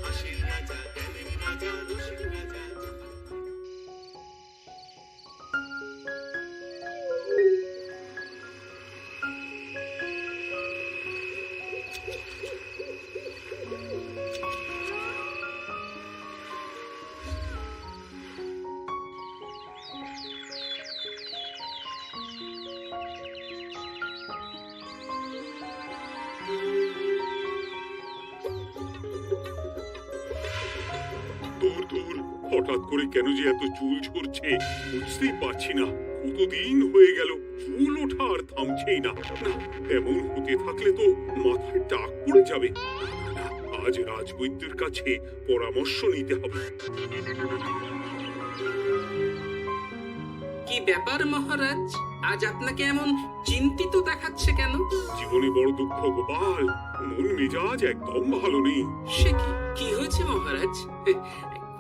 হাসির রাজা জ্ঞানের রাজা রসিক রাজা। দূর দূর, হঠাৎ করে কেন যে এত চুল ঝরছে বুঝতেই পারছি না। কতদিন হয়ে গেল চুল ওঠা আর থামছেই না। না, এমন হতে থাকলে তো মাথায় টাক পড়ে যাবে। না, আজ রাজবৈদ্যের কাছে পরামর্শ নিতে হবে। কি ব্যাপার মহারাজ, আজ আপনাকে এমন চিন্তিত দেখাচ্ছে কেন? জীবনে বড় দুঃখ গোপাল, মন মেজাজ একদম ভালো নেই। সে কি, কি হয়েছে মহারাজ?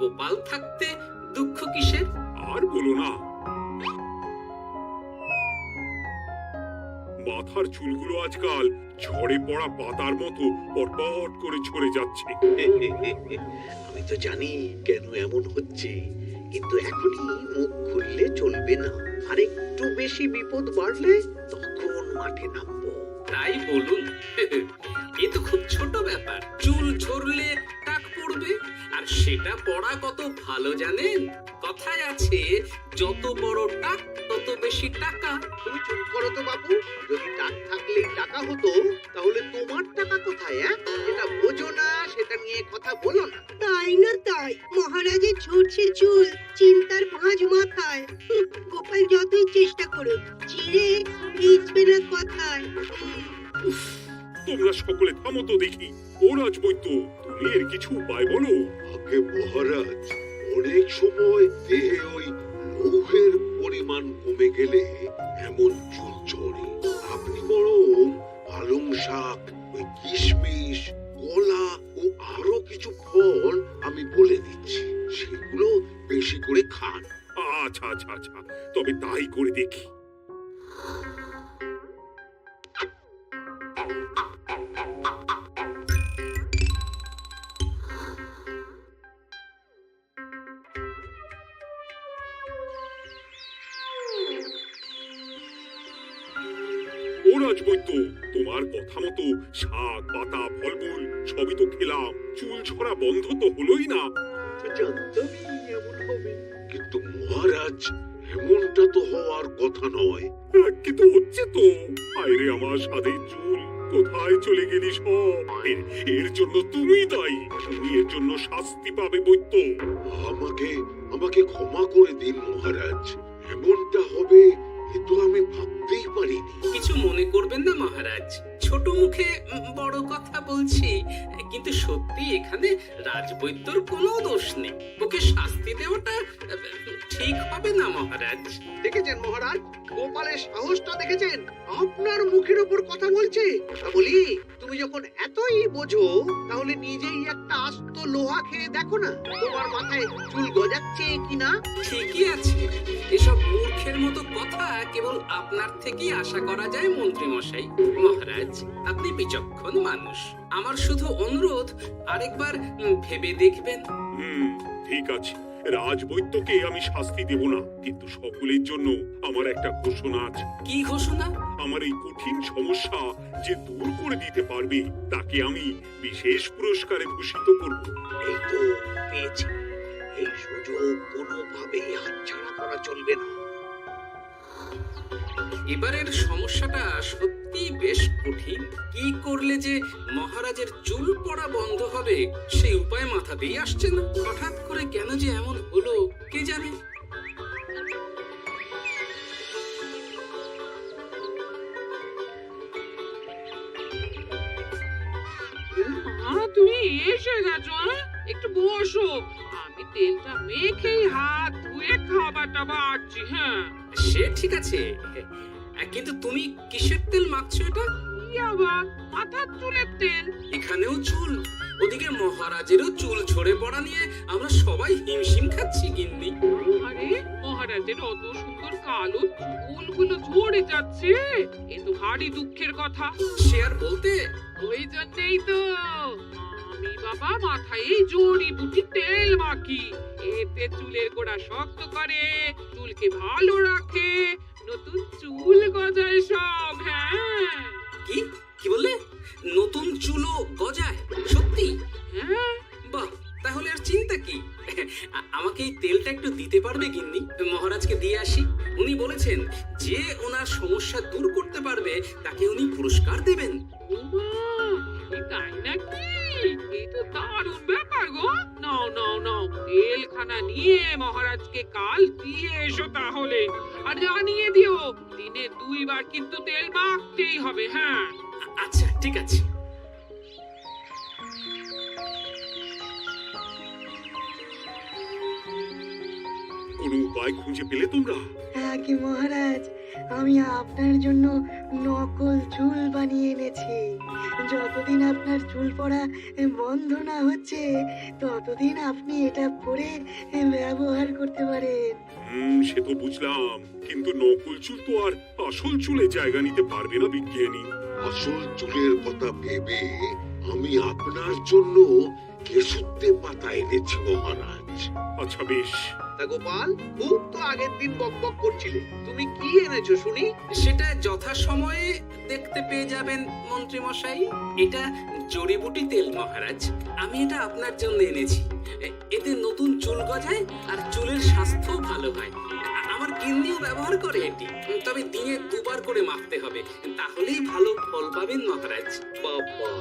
গোপাল থাকতে দুঃখ কিসের? আর বলো না, মাথার চুলগুলো আজকাল ঝড়ে পড়া পাতার মতো পটপট করে ঝরে যাচ্ছে। আমি তো জানি কেন এমন হচ্ছে, কিন্তু এখনই মুখ খুললে চলবে না। আর একটু বেশি বিপদ বাড়লে তখন মাঠে নামবো। তাই বলুন। এ তো খুব ছোট ব্যাপার, চুল ঝরলে টাক পড়বে, আর সেটা পড়া কত ভালো জানেন? কথায় আছে, যত বড় টাক তত বেশি টাকা। তুমি চুপ করো তো বাবু। যদি টাক থাকলেই টাকা হতো, তাহলে তোমার টাকা কোথায়? যেটা বোঝো না সেটা নিয়ে কথা বলো না। তাই না তাই, মহারাজের ঝরছে চুল, চিন্তার ভাঁজ মাথায়। গোপাল যতই চেষ্টা করুক, চিড়ে ভিজবে না কথায়। উফ, তোমরা সকলে থামো তো দেখি। ও রাজবৈদ্য, তুমি এর কিছু উপায় বলো। আগে মহারাজ, অনেক সময় দেহে ওই লৌহের পরিমাণ কমে গেলে এমন চুল ঝরে। আপনি বরং পালং শাক, ওই কিশমিশ, কলা ও আরো কিছু ফল আমি বলে দিচ্ছি, সেগুলো বেশি করে খান। আচ্ছা আচ্ছা আচ্ছা, তবে তাই করে দেখি। ও রাজবৈদ্য, তোমার কথা মতো শাক পাতা ফলমূল সবই তো খেলাম, চুল ঝরা বন্ধ তো হলোই না। জানতামই এমন হবে। কিন্তু মহারাজ, এমনটা তো হওয়ার কথা নয়। কিন্তু হচ্ছে তো। আরে আমার সাধে চুল কোথায় চলে গেলি সব? এর জন্য তুমি দায়ী। তুমি এর জন্য শাস্তি পাবে বৈদ্য। আমাকে আমাকে ক্ষমা করে দিন মহারাজ, এমনটা হবে এ তো আমি ভাবতেই পারিনি। কিছু মনে করবেন না মহারাজ, ছোট মুখে বড় কথা বলছি, কিন্তু সত্যি এখানে রাজবৈদ্যর কোনো দোষ নেই। ওকে শাস্তি দেওয়াটা ঠিক হবে না মহারাজ। দেখেছেন মহারাজ, গোপালের সাহসটা দেখেছেন? আপনার মুখের উপর কথা বলছে। তা বলি, তুমি যখন এতই বোঝো, তাহলে নিজেই একটা আস্ত লোহা খেয়ে দেখো না, তোমার মাথায় চুল গজাচ্ছে কিনা। ঠিকই আছে, এসব মূর্খের মতো কথা কেবল আপনার থেকেই আশা করা যায় মন্ত্রী মশাই। মহারাজ, আপনি বিচক্ষণ মানুষ, আমার শুধু অনুরোধ, আরেকবার ভেবে দেখবেন। ঠিক আছে, রাজবৈদ্যকে আমি শাস্তি দেব না, কিন্তু সকলের জন্য আমার একটা ঘোষণা আছে। কি ঘোষণা? আমার এই কঠিন সমস্যা যে দূর করে দিতে পারবে, তাকে আমি বিশেষ পুরস্কারে ভূষিত করব। এই তো পেয়েছি, এই সুযোগ কোনোভাবেই হাতছাড়া করা চলবে না। এবারের সমস্যাটা সত্যি বেশ কঠিন। কি করলে যে মহারাজের চুল পড়া বন্ধ হবে সেই উপায় মাথাতেই আসছে না। হঠাৎ করে কেন যে এমন হলো কে জানে। তুমি এসে গেছো? একটু বসো, আমি তেলটা মেখেই হাত ধুয়ে খাবারটা বাড়ছি। হ্যাঁ, সে ঠিক আছে, কিন্তু তুমি কিসের তেল মাখছো এটা? আবার মাথার চুলের তেল। এখানেও চুল, ওদিকে মহারাজেরও চুল ঝরে পড়া নিয়ে আমরা সবাই হিমশিম খাচ্ছি গিন্নি। আরে মহারাজের অত সুন্দর কালো চুলগুলো ঝরে যাচ্ছে, এ তো ভারী দুঃখের কথা। সে আর বলতে। ওই জন্যই তো আমি বাবা মাথায় এই জড়িবুটি তেল মাখি, এতে চুলের গোড়া শক্ত করে, চুলকে ভালো রাখে, নতুন চুল গজায় সব। হ্যাঁ কি কি বললে? নতুন চুলও গজায়? সত্যি? হ্যাঁ, বাহ, তাহলে আর চিন্তা কি? আমাকে এই তেলটা একটু দিতে পারবে গিন্নি? মহারাজকে দিয়ে আসি। উনি বলেছেন যে ওনার সমস্যা দূর করতে পারবে তাকে উনি পুরস্কার দেবেন। ওমা, এ তাই নাকি? এই তো দারুণ ব্যাপার গো। নাও নাও নাও, তেলখানা নিয়ে মহারাজকে কাল দিয়ে এসো তাহলে। আর জানিয়ে দিও, দিনে 2 বার কিন্তু তেল মাখতেই হবে। হ্যাঁ, আচ্ছা, ঠিক আছে। কোনো উপায় খুঁজে পেলে তোমরা? আগে মহারাজ, আমি আপনার জন্য নকল চুল বানিয়ে এনেছি। যতদিন আপনার চুল পড়া বন্ধ না হচ্ছে ততদিন আপনি এটা পরে ব্যবহার করতে পারেন। সে তো বুঝলাম, কিন্তু নকল চুল তো আর আসল চুলে জায়গা নিতে পারবে না বিজ্ঞানী। আসল চুলের কথা ভেবে আমি আপনার জন্য কেশুত্তে পাতা এনেছি মহারাজ। আচ্ছা বেশ। তা গোপাল, খুব তো আগের দিন বকবক করছিলে, তুমি কি এনেছো শুনি? সেটা যথাসময়ে দেখতে পেয়ে যাবেন মন্ত্রী মশাই। এটা জড়িবুটি তেল মহারাজ। আমি এটা আপনার জন্য এনেছি। এতে নতুন চুল গজায় আর চুলের স্বাস্থ্য ভালো হয়। আমার গিন্নিও ব্যবহার করে এটি, তবে দিনে 2 বার করে মাখতে হবে, তাহলেই ভালো ফল পাবেন মহারাজ। বাবা,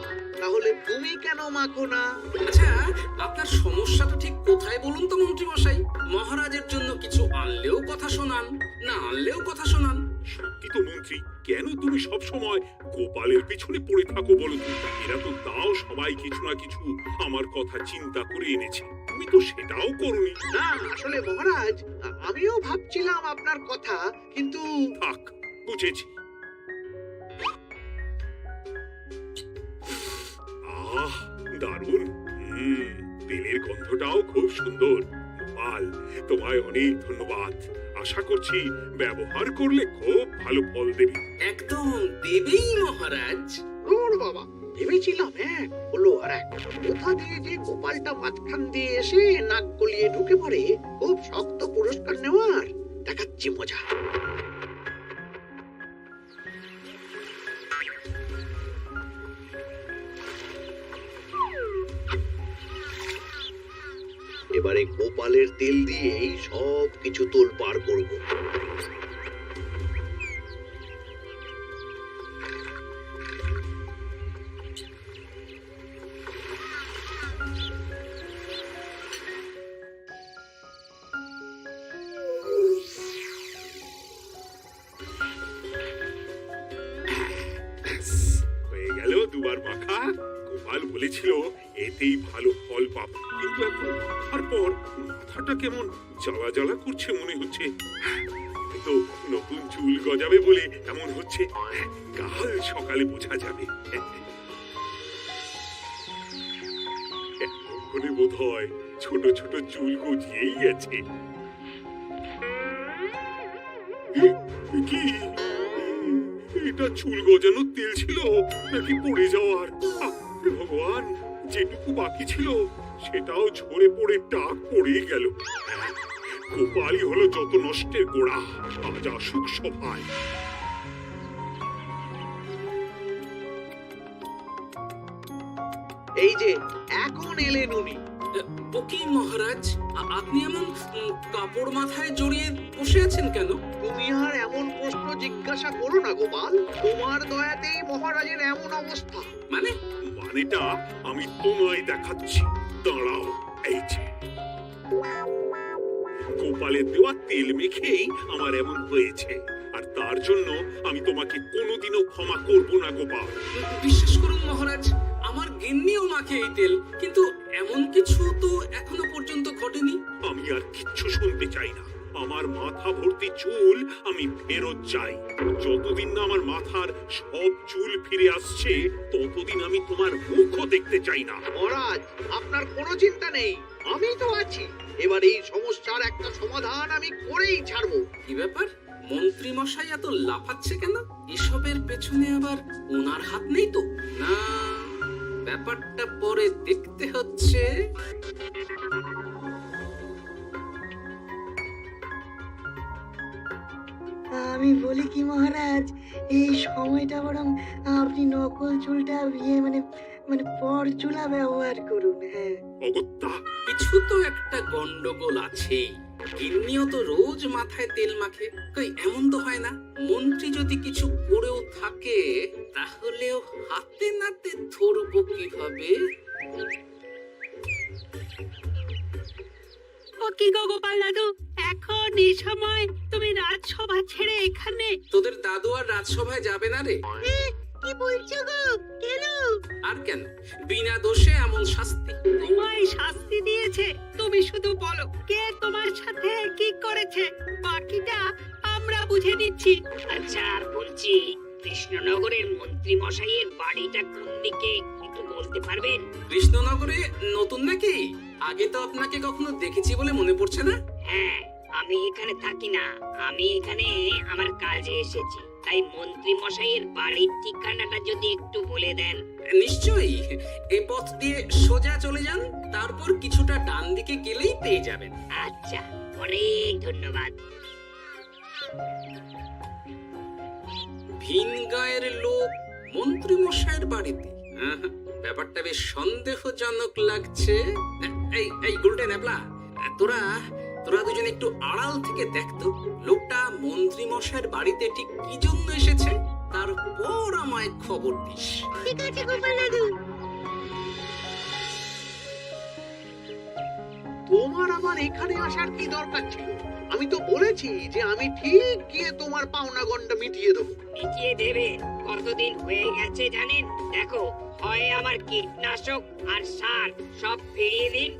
তাহলে তুমি কেন মাখো না? আচ্ছা, আপনার সমস্যাটা ঠিক কোথায় বলুন তো মন্ত্রী মশাই? মহারাজের জন্য কিছু আনলেও কথা শোনান, না আনলেও কথা শোনান। সত্যি তো মন্ত্রী, কেন তুমি সব সময় গোপালের পিছনে পড়ে থাকো বলো তো? এরা তো তাও সবাই কিছু না কিছু আমার কথা চিন্তা করে এনেছে, তুমি তো সেটাও করোনি। না, আসলে মহারাজ, আমিও ভাবছিলাম আপনার কথা, কিন্তু থাক, বুঝেছি। আহ, দারুণ। তেলের গন্ধটাও খুব সুন্দর। গোপাল, তোমায় অনেক ধন্যবাদ। আশা করছি ব্যবহার করলে খুব ভালো ফল দেবে। একদম দেবেই মহারাজ। ওর বাবা, ভেবেছিলাম এক হলো আর এক। কোথা দিয়ে যে গোপালটা মাঝখান দিয়ে এসে নাক গলিয়ে ঢুকে পড়ে, খুব শক্ত পুরস্কার নেওয়ার। দেখাচ্ছি মজা। এবারে গোপালের তেল দিয়েই সব কিছু তোল পার করবো। হয়ে গেল 2 বার মাখা। গোপাল বলেছিল এতেই ভালো ফল পাবো, কিন্তু এখন মাখার পর মাথাটা কেমন জ্বালা জ্বালা করছে মনে হচ্ছে। তো নতুন চুল গজাবে বলে এমন হচ্ছে, কাল সকালে বোঝা যাবে। এতক্ষণে বোধ হয় ছোট ছোট চুল গজিয়েই গেছে। কি এটা চুল গজানোর তেল ছিল নাকি পড়ে যাওয়ার? ভগবান, যেটুকু বাকি ছিল সেটাও ঝরে পড়ে টাক পড়ে গেল। গোপালই হলো যত নষ্টের গোড়া। আজ আসুক সভায়। এই যে এখন এলেন উনি। ও কি মহারাজ, আপনি এমন কাপড় মাথায় জড়িয়ে বসে আছেন কেন? তুমি আর এমন প্রশ্ন জিজ্ঞাসা করো না গোপাল, তোমার দয়াতেই মহারাজের এমন অবস্থা। মানে? মানেটা আমি তোমায় দেখাচ্ছি, দাঁড়াও। এই যে গোপালের দেওয়া তেল মেখেই আমার এমন হয়েছে, আর তার জন্য আমি তোমাকে কোনোদিনও ক্ষমা করব না গোপাল। বিশ্বাস করুন মহারাজ, আমার গিন্নিও মাখে এই তেল, কিন্তু এমন কিছু তো এখনো পর্যন্ত ঘটেনি। আমি আর কিচ্ছু শুনতে চাই না। আমার মাথা ভর্তি চুল আমি ফেরত চাই। যতদিন না আমার মাথার সব চুল ফিরে আসছে ততদিন আমি তোমার মুখও দেখতে চাই না। মহারাজ, আপনার কোনো চিন্তা নেই, আমি তো আছি। এবার এই সমস্যার একটা সমাধান আমি করেই ছাড়বো। কি ব্যাপার, মন্ত্রী মশাই এত লাফাচ্ছে কেন? এসবের পেছনে আবার ওনার হাত নেই তো? না, ব্যাপারটা পরে দেখতে হচ্ছে। আমি বলি কি মহারাজ, এই সময়টা বরং আপনি নকল চুলটা মানে মানে পর চুলা ব্যবহার করুন। হ্যাঁ, অগত্যা কিছু তো একটা গন্ডগোল আছেই। গিন্নিও তো রোজ মাথায় তেল মাখে, কই এমন তো হয় না। মন্ত্রী যদি কিছু করেও থাকে তাহলেও হাতে নাতে ধরবো কিভাবে? ও কি গো গোপাল দাদু, এখন এই সময় তুমি রাজসভা ছেড়ে এখানে? তোদের দাদু আর রাজসভায় যাবে না রে? কি বলছো গো? কেন? আর কেন, বিনা দোষে এমন শাস্তি। তোমায় শাস্তি দিয়েছে, তুমি শুধু বলো কে তোমার সাথে কি করেছে, বাকিটা আমরা বুঝে নিচ্ছি। আচ্ছা, আর বলছি, কৃষ্ণনগরের মন্ত্রী মশাইয়ের বাড়িটা কোন দিকে একটু বলতে পারবেন? কৃষ্ণনগরে নতুন নাকি? আগে তো আপনাকে কখনো দেখেছি বলে মনে পড়ছে না। হ্যাঁ, আমি এখানে থাকি না, আমি এখানে আমার কাজে এসেছি, তাই মন্ত্রী মশাইয়ের বাড়ির ঠিকানাটা যদি একটু বলে দেন। নিশ্চয়ই, এই পথ দিয়ে সোজা চলে যান, তারপর কিছুটা ডান দিকে গেলেই পেয়ে যাবেন। আচ্ছা, অনেক ধন্যবাদ। ভিন গায়ের লোক মন্ত্রী মশাইয়ের বাড়িতে, ব্যাপারটা বেশ সন্দেহজনক লাগছে। এই এই গুলটে নেপলা, তোরা তোরা দুজন একটু আড়াল থেকে দেখতো লোকটা মন্ত্রী মশাইয়ের বাড়িতে ঠিক কি জন্য এসেছে, তারপর আমায় খবর দিস। ঠিক আছে গোপাল দাদু। তোমার আবার এখানে আসার কি দরকার ছিল? আমি তো বলেছি যে আমি ঠিক গিয়ে তোমার পাওনা গন্ডা মিটিয়ে দেবো। মিটিয়ে দেবে? কতদিন হয়ে গেছে জানেন? দেখো, হয় আমার কীটনাশক আর সার সব ফিরিয়ে দিন,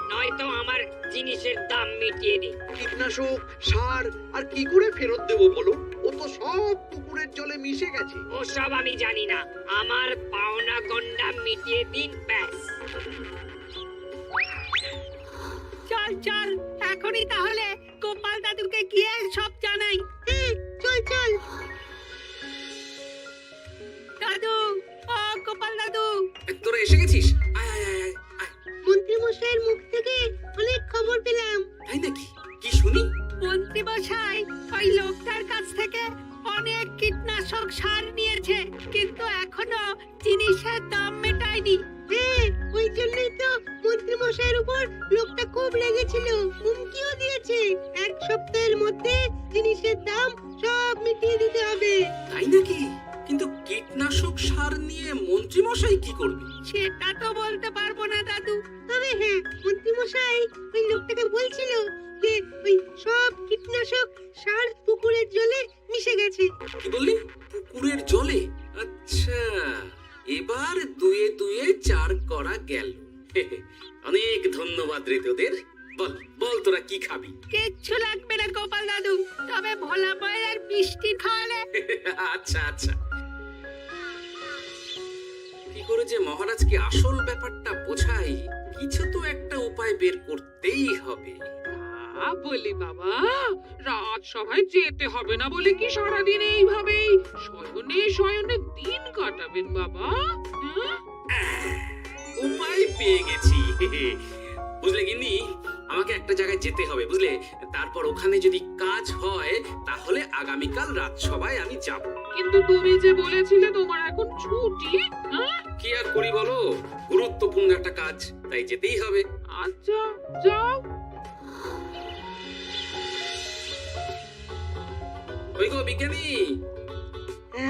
নয়তো আমার জিনিসের দাম মিটিয়ে দিন। কীটনাশক, সার আর কি করে ফেরত দেবো বলো? ও তো সব পুকুরের জলে মিশে গেছে। ওসব আমি জানি না, আমার পাওনা গন্ডা মিটিয়ে দিন, ব্যাস। চল চল, এখনই তাহলে গোপাল দাদুকে গিয়ে সব জানাই। চল চল দাদু, ও গোপাল দাদু। তোরা এসে গেছিস? আয় আয় আয় আয় আয়। মন্ত্রী মশাইয়ের মুখ থেকে অনেক খবর পেলাম। তাই নাকি? কি শুনি? মন্ত্রী মশাই ওই লোকটার কাছ থেকে অনেক কীটনাশক সার নিয়েছে, কিন্তু এখনো জিনিসের দাম মেটায়নি। ওই জন্যই তো মন্ত্রী মশাইয়ের উপর লোকটা খুব লেগেছিল, হুমকিও দিয়েছে 1 সপ্তাহের মধ্যে জিনিসের দাম সব মিটিয়ে দিতে হবে। তাই নাকি? কিন্তু কীটনাশক সার নিয়ে মন্ত্রী মশাই কি করবে? সেটা তো বলতে পারবো না দাদু, তবে হ্যাঁ, মন্ত্রী মশাই ওই লোকটাকে বলছিল যে ওই সব কীটনাশক সার পুকুরের জলে মিশে গেছে। কি বললি? পুকুরের জলে? আচ্ছা, এবার দুয়ে দুয়ে 4 করা গেল। অনেক ধন্যবাদ রে তোদের। বল বল, তোরা কি খাবি? কিচ্ছু লাগবে না গোপাল দাদু, তবে ভোলা মায়ের আর মিষ্টি খাওয়ালে। আচ্ছা আচ্ছা। কি করে যে মহারাজকে আসল ব্যাপারটা বোঝাই, কিছু তো একটা উপায় বের করতেই হবে। বলি বাবা, রাজসভায় যেতে হবে না বলে কি সারাদিন এইভাবেই শয়নে শয়নে দিন কাটাবেন বাবা? উপায় পেয়ে গেছি। বুঝলে গিন্নি, আমাকে একটা জায়গায় যেতে হবে, বুঝলে? তারপর ওখানে যদি কাজ হয় তাহলে আগামীকাল রাজসভায় আমি যাব। কিন্তু তুমি যে বলেছিলে তোমার এখন ছুটি। কি আর করি বলো, গুরুত্বপূর্ণ একটা কাজ, তাই যেতেই হবে। আচ্ছা, যাও। ওই গো বিজ্ঞানী।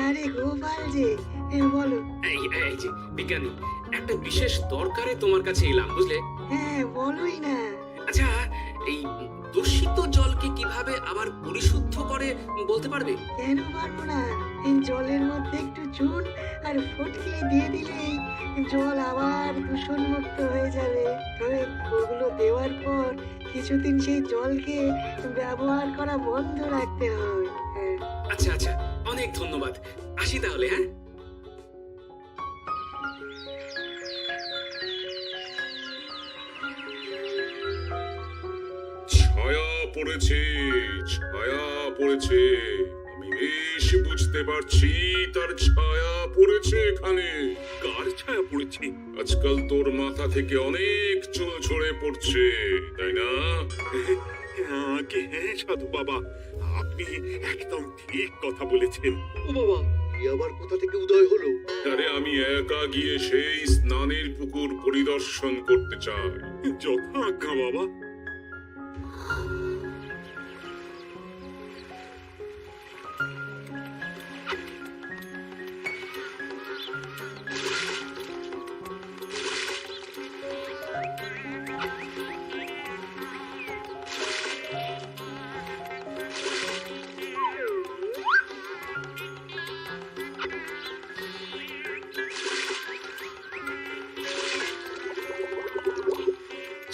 আরে গোপাল যে, বলো। এই যে বিজ্ঞানী, একটা বিশেষ দরকারে তোমার কাছে এলাম, বুঝলে? হ্যাঁ, বলোই না। আচ্ছা, এই দূষিত জলকে কিভাবে আবার পরিশুদ্ধ করে বলতে পারবে? কেন পারবো না? এই জলের মধ্যে একটু চুন আর ফটকি দিয়ে দিলেই জল আবার দূষণ মুক্ত হয়ে যাবে। তবে ওগুলো দেওয়ার পর কিছুদিন সেই জলকে ব্যবহার করা বন্ধ রাখতে হবে। হ্যাঁ। আচ্ছা আচ্ছা, অনেক ধন্যবাদ। আসি তাহলে, হ্যাঁ? ছায়া পড়েছে, ছায়া পড়েছে। আমি বেশ বুঝতে পারছি তার ছায়া পড়েছে এখানে? কার ছায়া পড়েছে? আজকাল তোর মাথা থেকে অনেক চুল ঝরে পড়ছে, তাই না? আগে হ্যাঁ সাধু বাবা, আপনি একদম ঠিক কথা বলেছেন। ও বাবা, এই আবার কোথা থেকে উদয় হলো? আরে আমি একা গিয়ে সেই স্নানের পুকুর পরিদর্শন করতে চাই। যথা আজ্ঞা বাবা।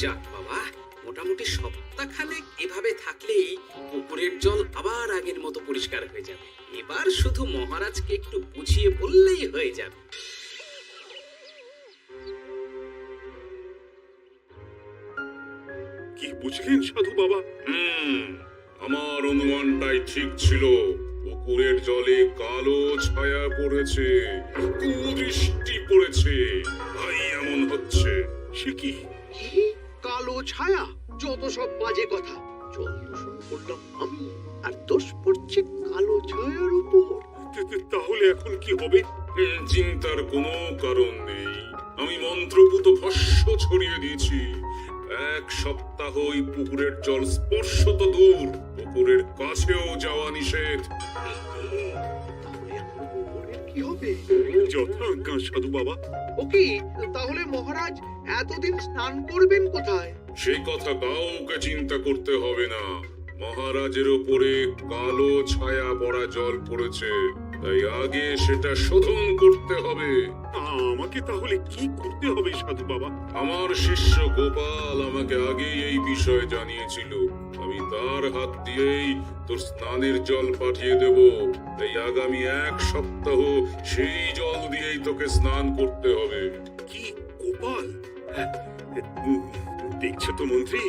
যাক বাবা, মোটামুটি সপ্তাহখানেক এভাবে থাকলেই পুকুরের জল আবার আগের মতো পরিষ্কার হয়ে যাবে। এবার শুধু মহারাজকে একটু বুঝিয়ে বললেই হয়ে যাবে। কি বুঝলেন সাধু বাবা? আমার অনুমানটাই ঠিক ছিল। পুকুরের জলে কালো ছায়া পড়েছে, কুদৃষ্টি পড়েছে, তাই এমন হচ্ছে। সে কি? কি কালো ছায়া? যত সব বাজে কথা। জল দূষণ করলাম আমি, আর দোষ পড়ছে কালো ছায়ার উপর। তাহলে এখন কি হবে? চিন্তার কোনো কারণ নেই। আমি মন্ত্রপুত ভস্য ছড়িয়ে দিয়েছি। এক সপ্তাহ ওই পুকুরের জল স্পর্শ তো দূর, পুকুরের কাছেও যাওয়া নিষেধ। তাহলে এখন গোবরের কি হবে? যথা আজ্ঞা সাধু বাবা। ও কি, তাহলে মহারাজ এতদিন স্নান করবেন কোথায়? সেই কথা কাউকে চিন্তা করতে হবে না। মহারাজের ওপরে কালো ছায়া পড়া জল পড়েছে, তাই আগে সেটা শোধন করতে হবে। আমাকে তাহলে কি করতে হবে সাধু বাবা? আমার শিষ্য গোপাল আমাকে আগেই এই বিষয়ে জানিয়েছিল। আমি তার হাত দিয়েই তোর স্নানের জল পাঠিয়ে দেব। তাই আগামী এক সপ্তাহ সেই জল দিয়েই তোকে স্নান করতে হবে। কি গোপাল? দেখছো তো মন্ত্রী,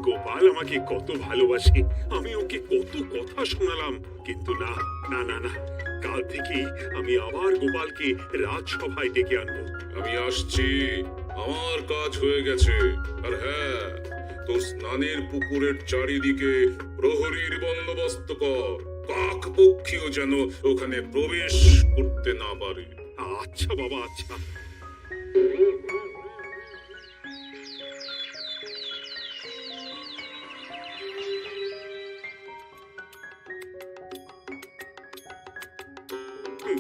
গোপাল আমাকে কত ভালোবাসে। আমি ওকে কত কথা শোনালাম, কিন্তু না না না না, কাল থেকে আমি আবার গোপালকে রাজসভায় ডেকে আনবো। আমি আসছি, আমার কাজ হয়ে গেছে। আর হ্যাঁ, তোর স্নানের পুকুরের চারিদিকে প্রহরীর বন্দোবস্ত কর। কাক পক্ষীও যেন ওখানে প্রবেশ করতে না পারে। আচ্ছা বাবা, আচ্ছা।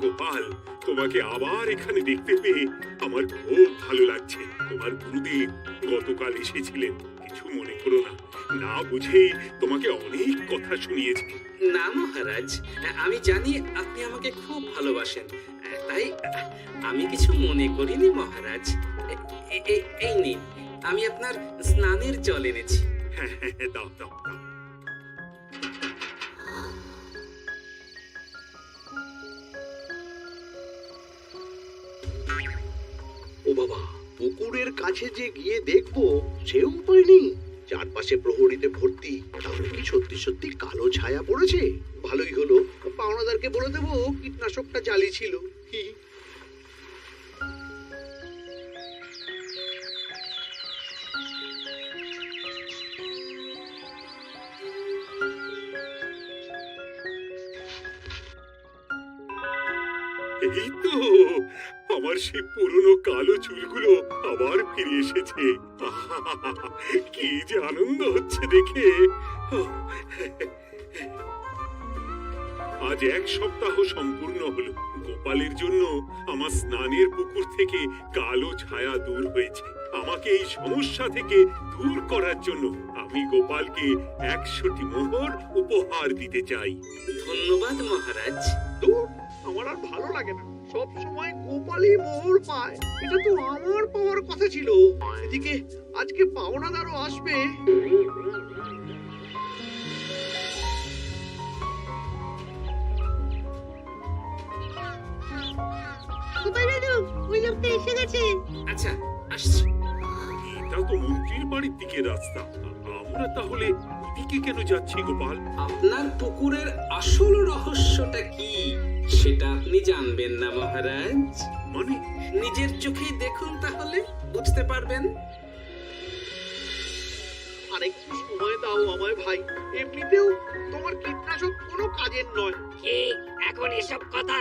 গোপাল, তোমাকে আবার এখানে দেখতে পেয়ে আমার খুব ভালো লাগছে। তোমার গুরুদেব গতকাল এসেছিলেন, কিছু মনে করো না। না বুঝেই তোমাকে অনেক কথা শুনিয়েছে। না মহারাজ, আমি জানি আপনি আমাকে খুব ভালোবাসেন, তাই আমি কিছু মনে করিনি মহারাজ। এই নিন, আমি আপনার স্নানের জল এনেছি। হ্যাঁ হ্যাঁ হ্যাঁ, দাও দাও দাও। ও বাবা, পুকুরের কাছে যে গিয়ে দেখবো সে উপায় নেই। চারপাশে প্রহরীতে ভর্তি। তাহলে কি সত্যি সত্যি কালো ছায়া পড়েছে? ভালোই হলো, পাওনাদারকে বলে দেবো কীটনাশকটা জালি ছিল। হি। এই তো আমার সেই পুরনো কালো চুলগুলো আবার ফিরে এসেছে। আহা, কি যে আনন্দ হচ্ছে দেখে। আজ এক সপ্তাহ সম্পূর্ণ হলো। গোপালের জন্য আমার স্নানের পুকুর থেকে কালো ছায়া দূর হয়েছে। আমাকে এই সমস্যা থেকে দূর করার জন্য আমি গোপালকে 100টি মোহর উপহার দিতে চাই। ধন্যবাদ মহারাজ। দূর, আমার আর ভালো লাগে না। সব সময় গোপালই মোহর পায়, এটা তো আমার পাওয়ার কথা ছিল। এদিকে আজকে পাওনাদারও আসবে। গোপাল দাদু, ওই লোকটা এসে গেছে। আচ্ছা, আসছি। এটা তো মন্ত্রীর বাড়ির দিকে রাস্তা। আমরা তাহলে সেদিকে কেন যাচ্ছি গোপাল? আপনার পুকুরের আসল রহস্যটা কি সেটা আপনি জানবেন না মহারাজ? মানে নিজের চোখেই দেখুন, তাহলে বুঝতে পারবেন। আরেকটু সময় দাও আমায় ভাই, এমনিতেও তোমার কীটনাশক কোনো কাজের নয়। কি এখন এসব কথা?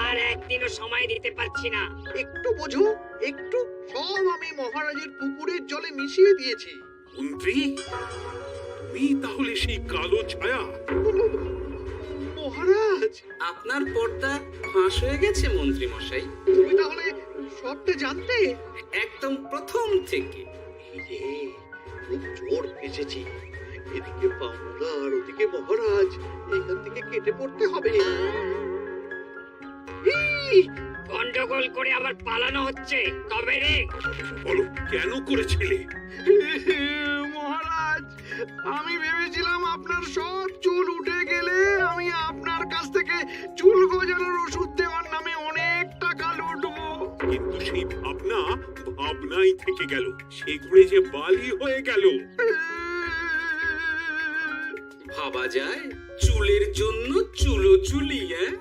আর একদিনও সময় দিতে পারছি না। একটু বোঝো, একটু। সব আমি মহারাজের পুকুরের জলে মিশিয়ে দিয়েছি। মন্ত্রী, তুমি তাহলে সেই কালো ছায়া? মহারাজ, আপনার পর্দা ফাঁস হয়ে গেছে মন্ত্রী মশাই। তুমি তাহলে সবটা জানতে? একদম প্রথম থেকে। এই রে, খুব জোর ফেসেছি। এদিকে পাওনা আর ওদিকে মহারাজ, এখান থেকে কেটে পড়তে হবে। এই, গন্ডগোল করে আবার পালানো হচ্ছে তবে রে। বলো, কেন করেছিলে? মহারাজ, আমি ভেবেছিলাম আপনার সব চুল উঠে গেলে আমি আপনার কাছ থেকে চুল গজানোর ওষুধ দেওয়ার নামে অনেক টাকা লুটবো। কিন্তু সেই ভাবনা ভাবনাই থেকে গেল, সে ঘুরে যে বালি হয়ে গেল। ভাবা যায় চুলের জন্য চুলো চুলি, হ্যাঁ?